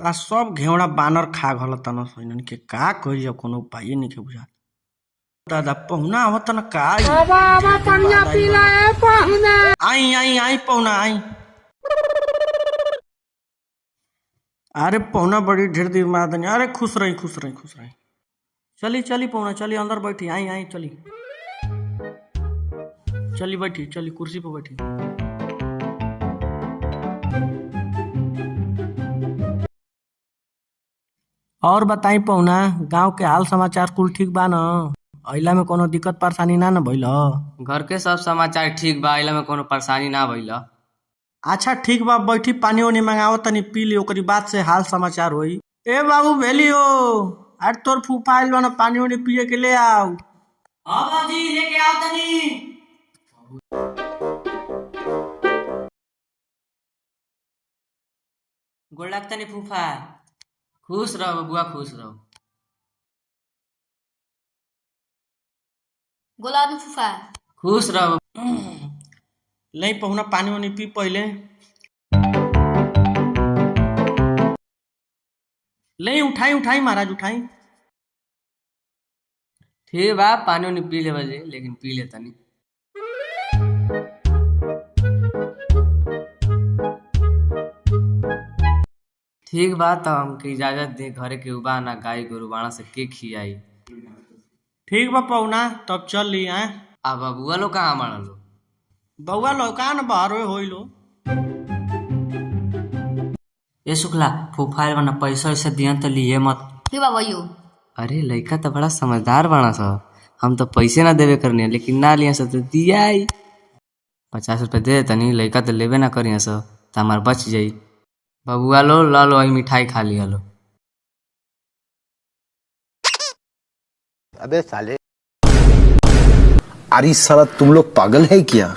आ सब घेवड़ा बानर खा घल तन सोइनन के का कही जब कोनो उपाय नहीं के बुझा दादा पहुना आवत न का आई आई आई पहुना आई। अरे पहुना बड़ी ढेर देर में आदनी। अरे खुश रही खुश रही खुश रही। चली चली पहुना चली अंदर बैठी। आई आई चली चली बैठी चली कुर्सी पर बैठी। और बताई पहुना गांव के हाल समाचार कुल ठीक बा न? अइला में कोनो दिक्कत परेशानी ना न भइल? घर के सब समाचार ठीक बा, इला में कोनो परेशानी ना भइल। अच्छा ठीक बा बैठी पानी वानी मंगाओ तनी पी ली ओकरी बाद से हाल समाचार होई। ए बाबू भेली हो अरे तोर फूफा आइल बा न पानी वानी पिए के ले आओ। हां बाजी लेके आओ तनी। गोड़ लगता नहीं फूफा। खुश रहो बबुआ खुश रहो। गुलाबी फूफा खुश रहो। ले पहुना पानी वानी पी पहले। ले उठाई उठाई महाराज उठाई। ठीक बा पानी वानी पी ले बजे लेकिन पी ले तनी। ठीक बा तो हमके इजाजत दे, घरे के उबा ना गाय गोरु बाणा से के खियाई। ठीक बा पहुना तब चल ली आए। आ बबुआ लो कहाँ मारा लो? बउआ लौका न बाहर होई लो। ए शुक्ला फूफा आइल बना पैसा वैसा दियन तो लिए मत। ठीक बा भैयो। अरे लड़का तो बड़ा समझदार बाणा सा। हम तो पैसे ना देवे करनी लेकिन ना लिया सब तो दिया 50 रुपये दे तनी। लड़का तो लेवे ना करिया सब तो हमार बच जाई। बबुआ लो ला लो वही मिठाई खा लिया लो। अबे साले, अरे साला तुम लोग पागल है क्या?